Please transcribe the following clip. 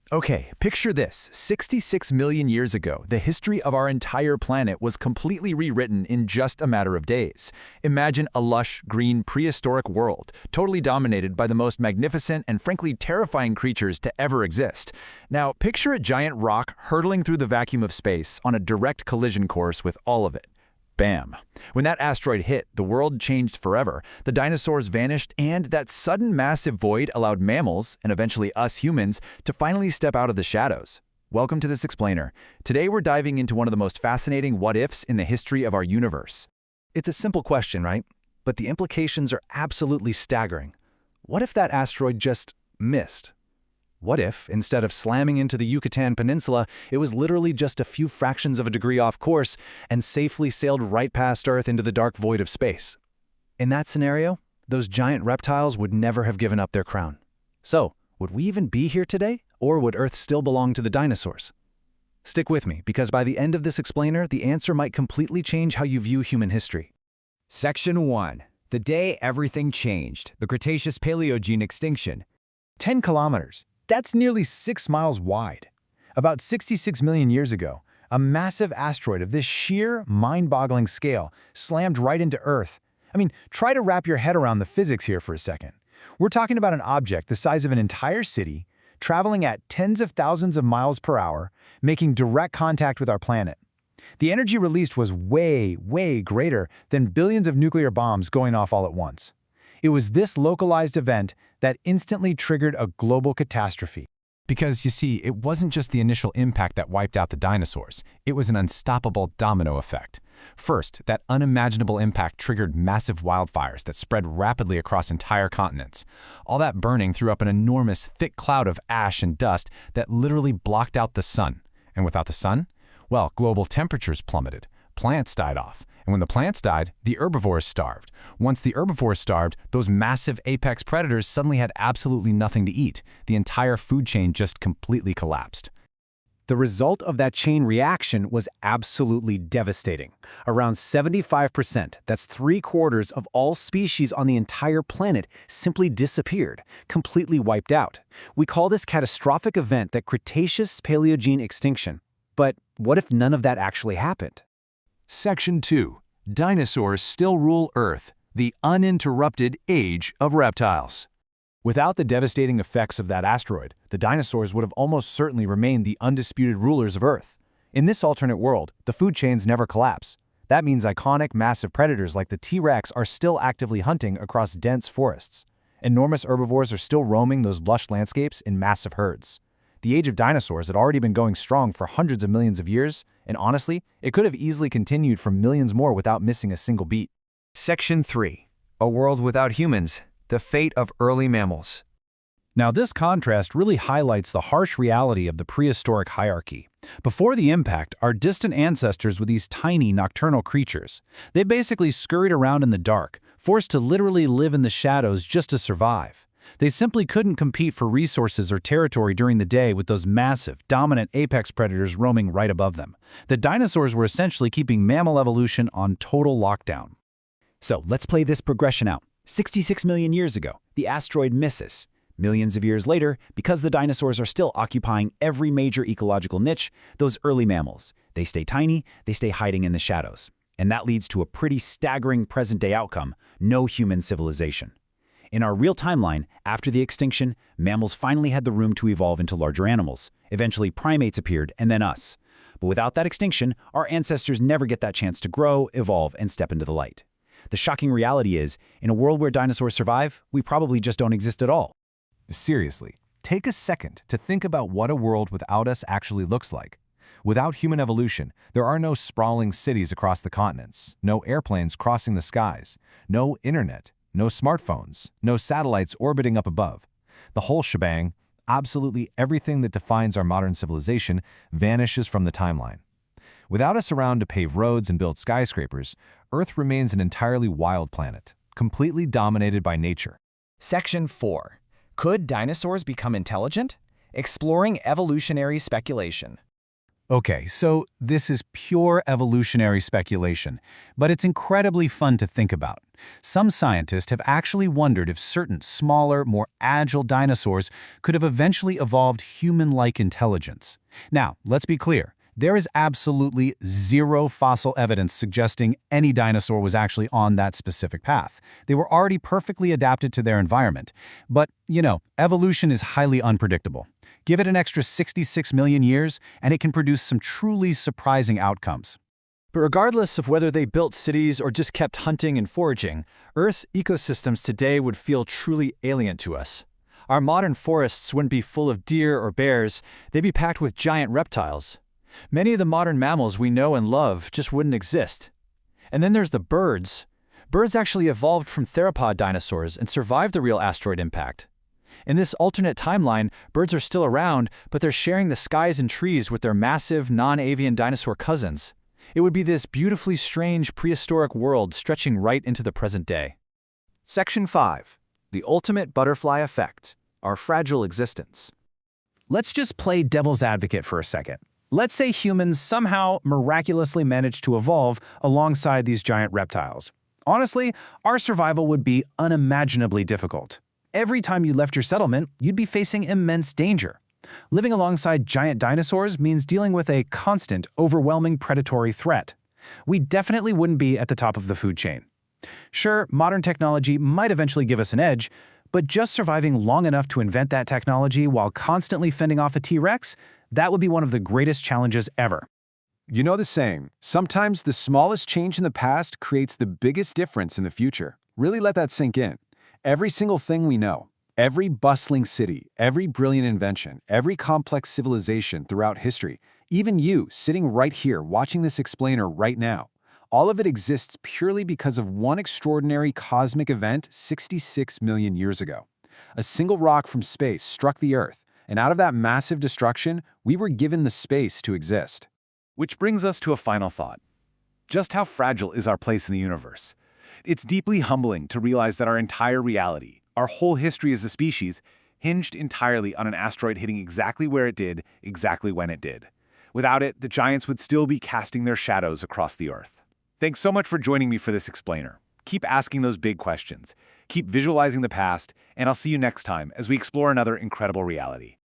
Okay, picture this. 66 million years ago, the history of our entire planet was completely rewritten in just a matter of days. Imagine a lush, green, prehistoric world, totally dominated by the most magnificent and frankly terrifying creatures to ever exist. Now, picture a giant rock hurtling through the vacuum of space on a direct collision course with all of it. Bam. When that asteroid hit, the world changed forever. The dinosaurs vanished, and that sudden massive void allowed mammals, and eventually us humans, to finally step out of the shadows. Welcome to This Explainer. Today we're diving into one of the most fascinating what-ifs in the history of our universe. It's a simple question, right? But the implications are absolutely staggering. What if that asteroid just missed? What if, instead of slamming into the Yucatan Peninsula, it was literally just a few fractions of a degree off course and safely sailed right past Earth into the dark void of space? In that scenario, those giant reptiles would never have given up their crown. So, would we even be here today, or would Earth still belong to the dinosaurs? Stick with me, because by the end of this explainer, the answer might completely change how you view human history. Section 1. The day everything changed. The Cretaceous-Paleogene extinction. 10 kilometers. That's nearly 6 miles wide. About 66 million years ago, a massive asteroid of this sheer, mind-boggling scale slammed right into Earth. Try to wrap your head around the physics here for a second. We're talking about an object the size of an entire city, traveling at tens of thousands of miles per hour, making direct contact with our planet. The energy released was way, way greater than billions of nuclear bombs going off all at once. It was this localized event that instantly triggered a global catastrophe. Because, you see, it wasn't just the initial impact that wiped out the dinosaurs. It was an unstoppable domino effect. First, that unimaginable impact triggered massive wildfires that spread rapidly across entire continents. All that burning threw up an enormous, thick cloud of ash and dust that literally blocked out the sun. And without the sun? Well, global temperatures plummeted. Plants died off. And when the plants died, the herbivores starved. Once the herbivores starved, those massive apex predators suddenly had absolutely nothing to eat. The entire food chain just completely collapsed. The result of that chain reaction was absolutely devastating. Around 75%, that's 3/4 of all species on the entire planet, simply disappeared, completely wiped out. We call this catastrophic event the Cretaceous-Paleogene extinction. But what if none of that actually happened? Section 2. Dinosaurs still rule Earth, the uninterrupted age of reptiles. Without the devastating effects of that asteroid, the dinosaurs would have almost certainly remained the undisputed rulers of Earth. In this alternate world, the food chains never collapse. That means iconic, massive predators like the T-Rex are still actively hunting across dense forests. Enormous herbivores are still roaming those lush landscapes in massive herds. The age of dinosaurs had already been going strong for hundreds of millions of years, and honestly, it could have easily continued for millions more without missing a single beat. Section 3. A world without humans. The fate of early mammals. Now, this contrast really highlights the harsh reality of the prehistoric hierarchy. Before the impact, our distant ancestors were these tiny nocturnal creatures. They basically scurried around in the dark, forced to literally live in the shadows just to survive. They simply couldn't compete for resources or territory during the day with those massive, dominant apex predators roaming right above them. The dinosaurs were essentially keeping mammal evolution on total lockdown. So let's play this progression out. 66 million years ago, the asteroid misses. Millions of years later, because the dinosaurs are still occupying every major ecological niche, those early mammals, they stay tiny, they stay hiding in the shadows. And that leads to a pretty staggering present-day outcome: no human civilization. In our real timeline, after the extinction, mammals finally had the room to evolve into larger animals. Eventually, primates appeared, and then us. But without that extinction, our ancestors never get that chance to grow, evolve, and step into the light. The shocking reality is, in a world where dinosaurs survive, we probably just don't exist at all. Seriously, take a second to think about what a world without us actually looks like. Without human evolution, there are no sprawling cities across the continents, no airplanes crossing the skies, no internet, no smartphones, no satellites orbiting up above. The whole shebang, absolutely everything that defines our modern civilization, vanishes from the timeline. Without us around to pave roads and build skyscrapers, Earth remains an entirely wild planet, completely dominated by nature. Section 4. Could dinosaurs become intelligent? Exploring evolutionary speculation. Okay, so this is pure evolutionary speculation, but it's incredibly fun to think about. Some scientists have actually wondered if certain smaller, more agile dinosaurs could have eventually evolved human-like intelligence. Now, let's be clear. There is absolutely zero fossil evidence suggesting any dinosaur was actually on that specific path. They were already perfectly adapted to their environment. But, evolution is highly unpredictable. Give it an extra 66 million years, and it can produce some truly surprising outcomes. But regardless of whether they built cities or just kept hunting and foraging, Earth's ecosystems today would feel truly alien to us. Our modern forests wouldn't be full of deer or bears, they'd be packed with giant reptiles. Many of the modern mammals we know and love just wouldn't exist. And then there's the birds. Birds actually evolved from theropod dinosaurs and survived the real asteroid impact. In this alternate timeline, birds are still around, but they're sharing the skies and trees with their massive, non-avian dinosaur cousins. It would be this beautifully strange prehistoric world stretching right into the present day. Section 5. The Ultimate Butterfly Effect. Our Fragile Existence. Let's just play devil's advocate for a second. Let's say humans somehow miraculously managed to evolve alongside these giant reptiles. Honestly, our survival would be unimaginably difficult. Every time you left your settlement, you'd be facing immense danger. Living alongside giant dinosaurs means dealing with a constant, overwhelming predatory threat. We definitely wouldn't be at the top of the food chain. Sure, modern technology might eventually give us an edge, but just surviving long enough to invent that technology while constantly fending off a T-Rex, that would be one of the greatest challenges ever. You know the saying, sometimes the smallest change in the past creates the biggest difference in the future. Really let that sink in. Every single thing we know, every bustling city, every brilliant invention, every complex civilization throughout history, even you sitting right here watching this explainer right now, all of it exists purely because of one extraordinary cosmic event 66 million years ago. A single rock from space struck the Earth, and out of that massive destruction, we were given the space to exist. Which brings us to a final thought. Just how fragile is our place in the universe? It's deeply humbling to realize that our entire reality, our whole history as a species, hinged entirely on an asteroid hitting exactly where it did, exactly when it did. Without it, the giants would still be casting their shadows across the Earth. Thanks so much for joining me for this explainer. Keep asking those big questions, keep visualizing the past, and I'll see you next time as we explore another incredible reality.